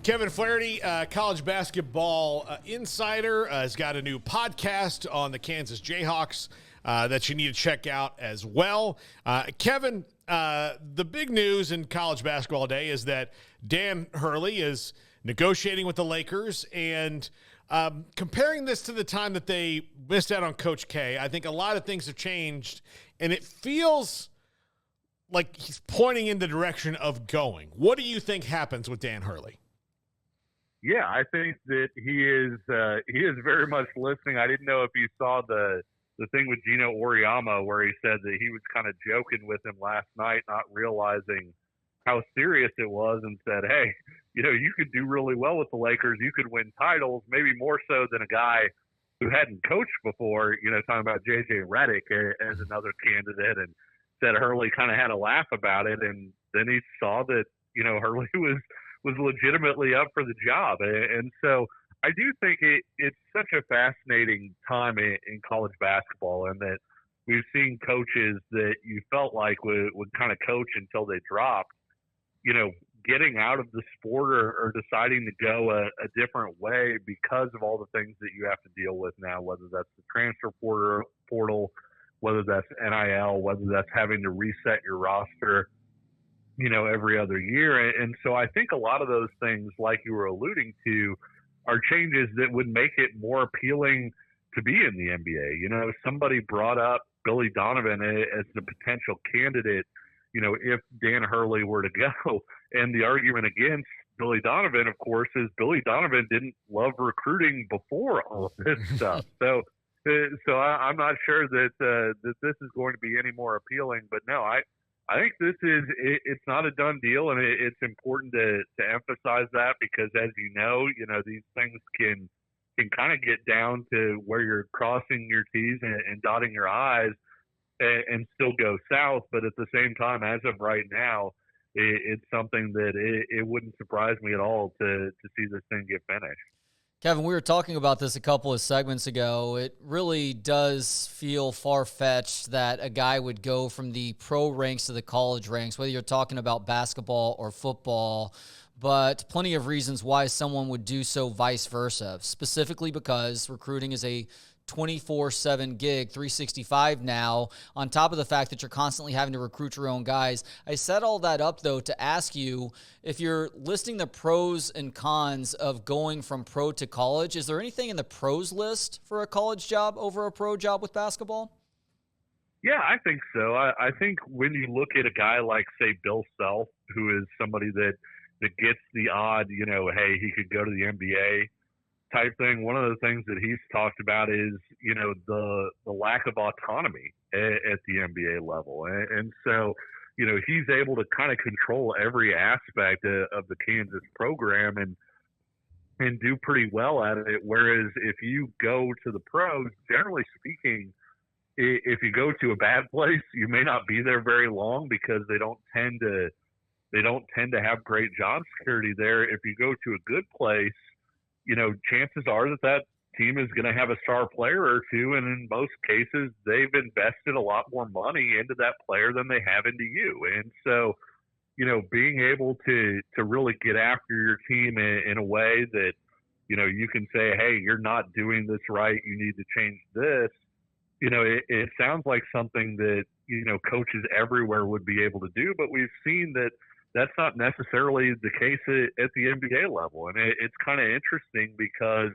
Kevin Flaherty, college basketball insider, has got a new podcast on the Kansas Jayhawks that you need to check out as well. Kevin, the big news in college basketball today is that Dan Hurley is negotiating with the Lakers, and comparing this to the time that they missed out on Coach K, I think a lot of things have changed, and it feels like he's pointing in the direction of going. What do you think happens with Dan Hurley? Yeah, I think that he is very much listening. I didn't know if you saw the thing with Gino Auriemma where he said that he was kind of joking with him last night, not realizing how serious it was, and said, hey, you could do really well with the Lakers. You could win titles, maybe more so than a guy who hadn't coached before, talking about J.J. Redick as another candidate, and said Hurley kind of had a laugh about it. And then he saw that, Hurley was legitimately up for the job. And so I do think it's such a fascinating time in college basketball, and that we've seen coaches that you felt like would kind of coach until they dropped, getting out of the sport or deciding to go a different way because of all the things that you have to deal with now, whether that's the transfer portal, whether that's NIL, whether that's having to reset your roster, every other year. And so I think a lot of those things, like you were alluding to, are changes that would make it more appealing to be in the NBA. Somebody brought up Billy Donovan as the potential candidate, if Dan Hurley were to go. And the argument against Billy Donovan, of course, is Billy Donovan didn't love recruiting before all of this stuff. So I'm not sure that this is going to be any more appealing. But no, I think it's not a done deal, and it's important to emphasize that, because as these things can kind of get down to where you're crossing your T's and dotting your I's and still go south. But at the same time, as of right now, it's something that it wouldn't surprise me at all to see this thing get finished. Kevin, we were talking about this a couple of segments ago. It really does feel far-fetched that a guy would go from the pro ranks to the college ranks, whether you're talking about basketball or football, but plenty of reasons why someone would do so vice versa, specifically because recruiting is a 24/7 gig, 365 now, on top of the fact that you're constantly having to recruit your own guys. I set all that up, though, to ask you, if you're listing the pros and cons of going from pro to college, is there anything in the pros list for a college job over a pro job with basketball? Yeah, I think so. I think when you look at a guy like, say, Bill Self, who is somebody that gets the odd, hey, he could go to the NBA type thing, one of the things that he's talked about is, the lack of autonomy at the NBA level. And so, he's able to kind of control every aspect of the Kansas program and do pretty well at it. Whereas if you go to the pros, generally speaking, if you go to a bad place, you may not be there very long, because they don't tend to have great job security there. If you go to a good place, chances are that team is going to have a star player or two. And in most cases, they've invested a lot more money into that player than they have into you. And so, being able to really get after your team in a way that, you can say, hey, you're not doing this right, you need to change this. It sounds like something that, coaches everywhere would be able to do, but we've seen that that's not necessarily the case at the NBA level. And it's kind of interesting, because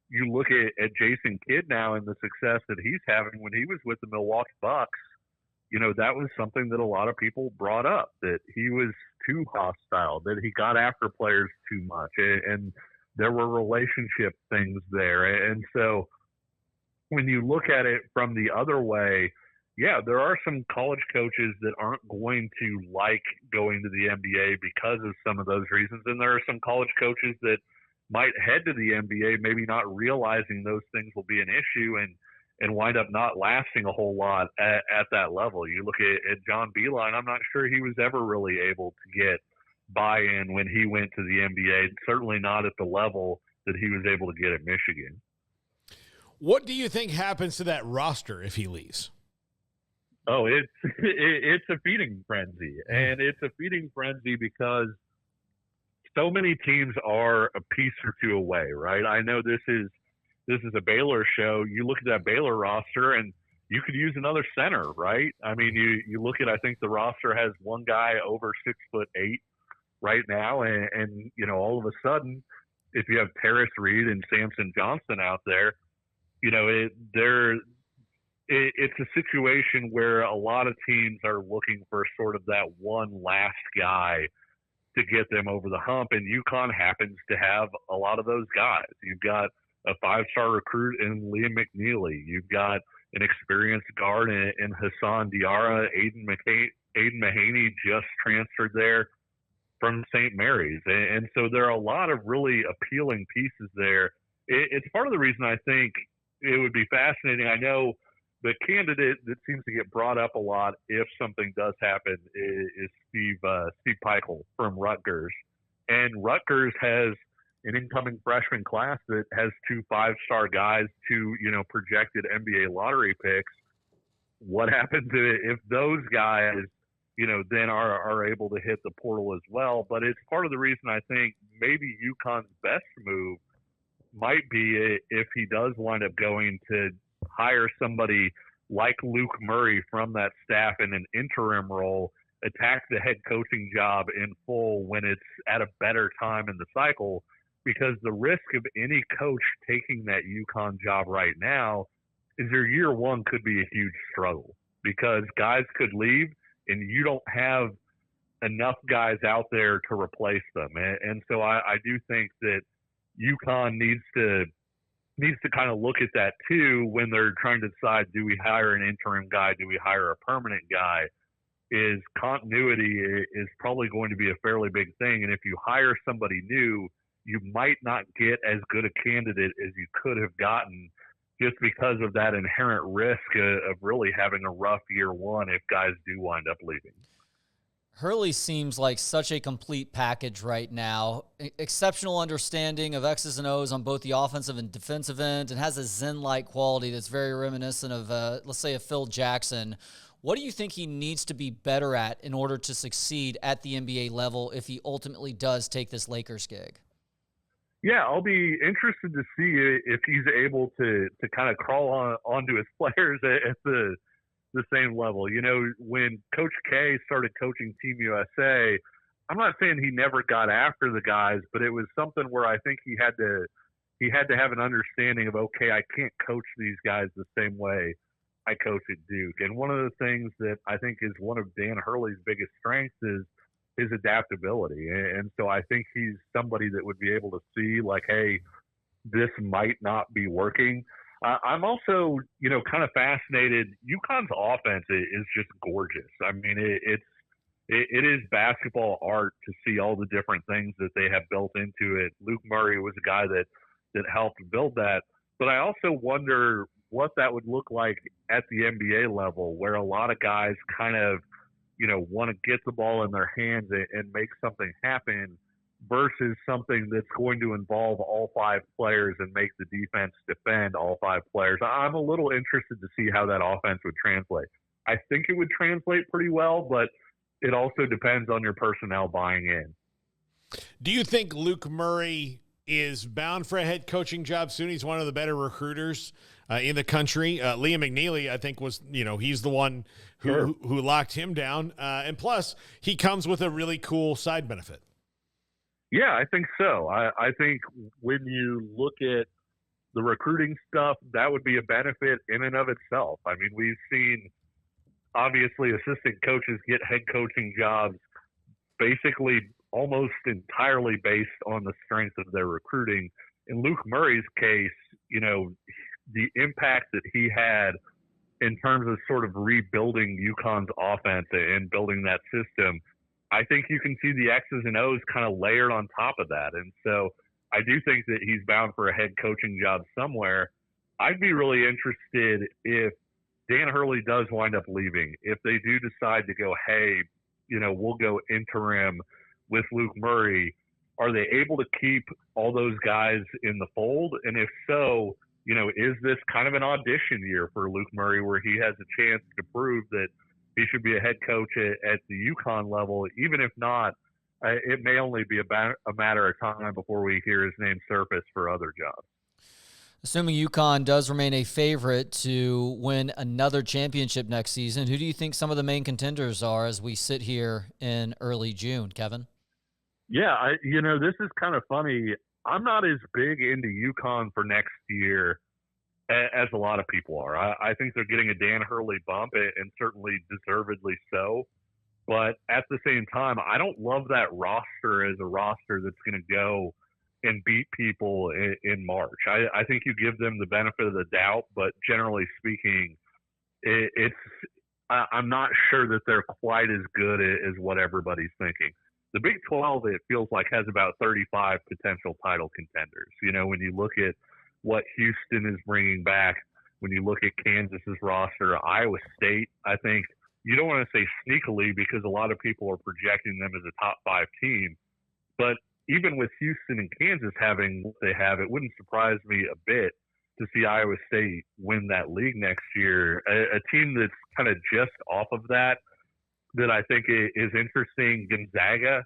you look at Jason Kidd now and the success that he's having when he was with the Milwaukee Bucks. That was something that a lot of people brought up, that he was too hostile, that he got after players too much, and there were relationship things there. And so when you look at it from the other way, yeah, there are some college coaches that aren't going to like going to the NBA because of some of those reasons. And there are some college coaches that might head to the NBA, maybe not realizing those things will be an issue, and wind up not lasting a whole lot at that level. You look at John Beilein, I'm not sure he was ever really able to get buy-in when he went to the NBA, certainly not at the level that he was able to get at Michigan. What do you think happens to that roster if he leaves? Oh, it's a feeding frenzy, and it's a feeding frenzy because so many teams are a piece or two away, right? I know this is a Baylor show. You look at that Baylor roster, and you could use another center, right? I mean, you look at, I think the roster has one guy over 6'8" right now, and all of a sudden, if you have Paris Reed and Samson Johnson out there, it's a situation where a lot of teams are looking for sort of that one last guy to get them over the hump, and UConn happens to have a lot of those guys. You've got a 5-star recruit in Liam McNeely. You've got an experienced guard in Hassan Diarra. Aiden Mahaney just transferred there from St. Mary's. And so there are a lot of really appealing pieces there. It's part of the reason I think it would be fascinating. I know the candidate that seems to get brought up a lot if something does happen is Steve Peichel from Rutgers. And Rutgers has an incoming freshman class that has 2 5-star guys, 2, projected NBA lottery picks. What happens if those guys, then are able to hit the portal as well? But it's part of the reason I think maybe UConn's best move might be if he does wind up going to hire somebody like Luke Murray from that staff in an interim role, attack the head coaching job in full when it's at a better time in the cycle, because the risk of any coach taking that UConn job right now is their year one could be a huge struggle, because guys could leave and you don't have enough guys out there to replace them. And so I do think that UConn needs to kind of look at that too when they're trying to decide, do we hire an interim guy? Do we hire a permanent guy? Is continuity is probably going to be a fairly big thing. And if you hire somebody new, you might not get as good a candidate as you could have gotten, just because of that inherent risk of really having a rough year one if guys do wind up leaving. Hurley seems like such a complete package right now. Exceptional understanding of X's and O's on both the offensive and defensive end, and has a Zen-like quality that's very reminiscent of, let's say, a Phil Jackson. What do you think he needs to be better at in order to succeed at the NBA level if he ultimately does take this Lakers gig? Yeah, I'll be interested to see if he's able to kind of crawl onto his players at the same level. When Coach K started coaching Team USA, I'm not saying he never got after the guys, but it was something where I think he had to have an understanding of, okay, I can't coach these guys the same way I coach at Duke. And one of the things that I think is one of Dan Hurley's biggest strengths is his adaptability. And so I think he's somebody that would be able to see, like, hey, this might not be working. I'm also, kind of fascinated. UConn's offense is just gorgeous. I mean, it is basketball art to see all the different things that they have built into it. Luke Murray was a guy that helped build that. But I also wonder what that would look like at the NBA level, where a lot of guys kind of, want to get the ball in their hands and make something happen, versus something that's going to involve all 5 players and make the defense defend all 5 players. I'm a little interested to see how that offense would translate. I think it would translate pretty well, but it also depends on your personnel buying in. Do you think Luke Murray is bound for a head coaching job soon? He's one of the better recruiters in the country. Liam McNeely, I think, was, he's the one who locked him down. And plus, he comes with a really cool side benefit. Yeah, I think so. I think when you look at the recruiting stuff, that would be a benefit in and of itself. I mean, we've seen, obviously, assistant coaches get head coaching jobs basically almost entirely based on the strength of their recruiting. In Luke Murray's case, the impact that he had in terms of sort of rebuilding UConn's offense and building that system, I think you can see the X's and O's kind of layered on top of that. And so I do think that he's bound for a head coaching job somewhere. I'd be really interested if Dan Hurley does wind up leaving, if they do decide to go, hey, we'll go interim with Luke Murray, are they able to keep all those guys in the fold? And if so, is this kind of an audition year for Luke Murray where he has a chance to prove that he should be a head coach at the UConn level, even if not it may only be a matter of time before we hear his name surface for other jobs. Assuming UConn does remain a favorite to win another championship next season, who do you think some of the main contenders are as we sit here in early June, Kevin? Yeah, this is kind of funny. I'm not as big into UConn for next year as a lot of people are. I think they're getting a Dan Hurley bump, and certainly deservedly so. But at the same time, I don't love that roster as a roster that's going to go and beat people in March. I think you give them the benefit of the doubt, but generally speaking, I'm not sure that they're quite as good as what everybody's thinking. The Big 12, it feels like, has about 35 potential title contenders. When you look at what Houston is bringing back, when you look at Kansas's roster, Iowa State, I think you don't want to say sneakily because a lot of people are projecting them as a top 5 team, but even with Houston and Kansas having what they have, it wouldn't surprise me a bit to see Iowa State win that league next year. A team that's kind of just off of that I think is interesting. Gonzaga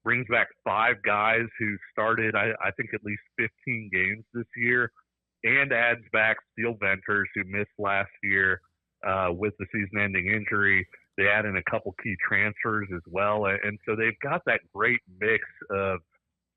brings back 5 guys who started, I think, at least 15 games this year, and adds back Steel Venters, who missed last year with the season-ending injury. They add in a couple key transfers as well. And so they've got that great mix of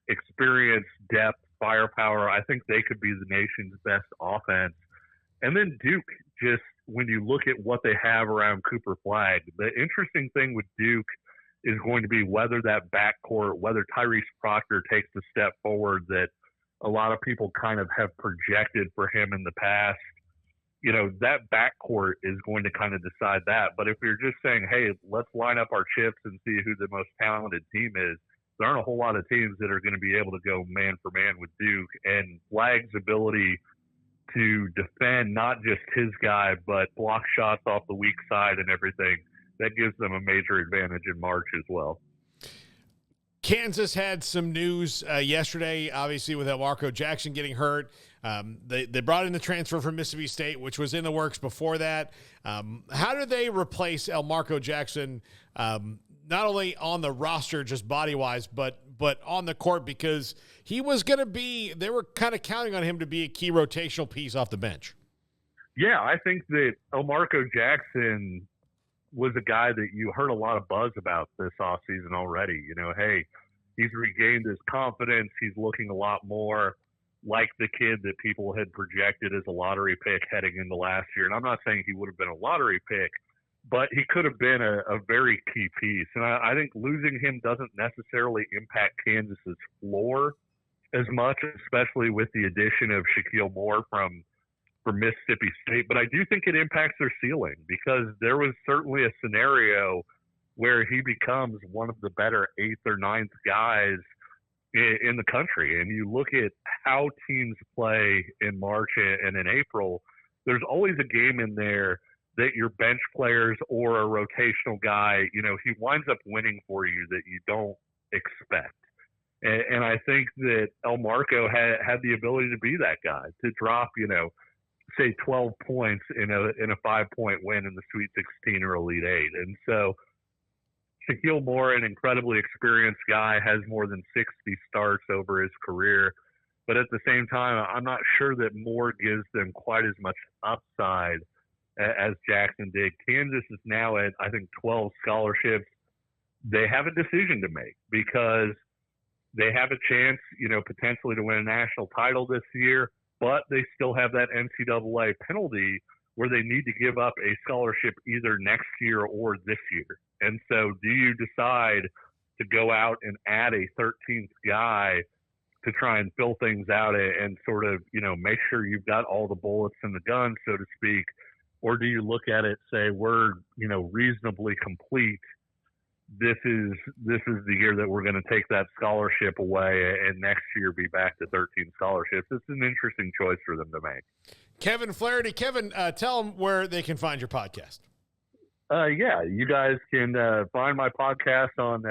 experience, depth, firepower. I think they could be the nation's best offense. And then Duke, just when you look at what they have around Cooper Flagg, the interesting thing with Duke is going to be whether that backcourt, whether Tyrese Proctor takes the step forward that a lot of people kind of have projected for him in the past. That backcourt is going to kind of decide that. But if you're just saying, hey, let's line up our chips and see who the most talented team is, there aren't a whole lot of teams that are going to be able to go man for man with Duke. And Flagg's ability to defend not just his guy, but block shots off the weak side and everything, that gives them a major advantage in March as well. Kansas had some news yesterday, obviously, with Elmarko Jackson getting hurt. They brought in the transfer from Mississippi State, which was in the works before that. How do they replace Elmarko Jackson, not only on the roster, just body-wise, but on the court? Because he was going to be – they were kind of counting on him to be a key rotational piece off the bench. Yeah, I think that Elmarko Jackson was a guy that you heard a lot of buzz about this offseason already. Hey, he's regained his confidence. He's looking a lot more like the kid that people had projected as a lottery pick heading into last year. And I'm not saying he would have been a lottery pick, but he could have been a very key piece. And I think losing him doesn't necessarily impact Kansas's floor as much, especially with the addition of Shaquille Moore from Mississippi State. But I do think it impacts their ceiling, because there was certainly a scenario where he becomes one of the better 8th or 9th guys in the country. And you look at how teams play in March and in April, there's always a game in there that your bench players or a rotational guy, he winds up winning for you that you don't expect. And I think that Elmarko had the ability to be that guy, to drop, say 12 points in a 5-point win in the Sweet 16 or Elite 8. And so Shaquille Moore, an incredibly experienced guy, has more than 60 starts over his career. But at the same time, I'm not sure that Moore gives them quite as much upside as Jackson did. Kansas is now at, I think, 12 scholarships. They have a decision to make, because they have a chance, potentially to win a national title this year, but they still have that NCAA penalty where they need to give up a scholarship either next year or this year. And so do you decide to go out and add a 13th guy to try and fill things out and sort of, make sure you've got all the bullets in the gun, so to speak? Or do you look at it, say, we're, reasonably complete. This is the year that we're going to take that scholarship away, and next year be back to 13 scholarships. It's an interesting choice for them to make. Kevin Flaherty. Kevin, tell them where they can find your podcast. Yeah, you guys can find my podcast on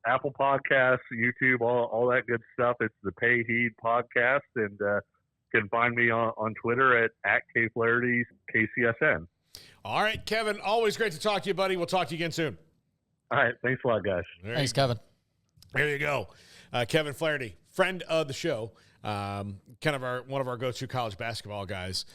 Apple Podcasts, YouTube, all that good stuff. It's the Pay Heed Podcast, and can find me on Twitter at KFlaherty, KCSN. All right, Kevin, always great to talk to you, buddy. We'll talk to you again soon. All right. Thanks a lot, guys. Thanks, Kevin. There you go. Kevin Flaherty, friend of the show, kind of one of our go-to college basketball guys.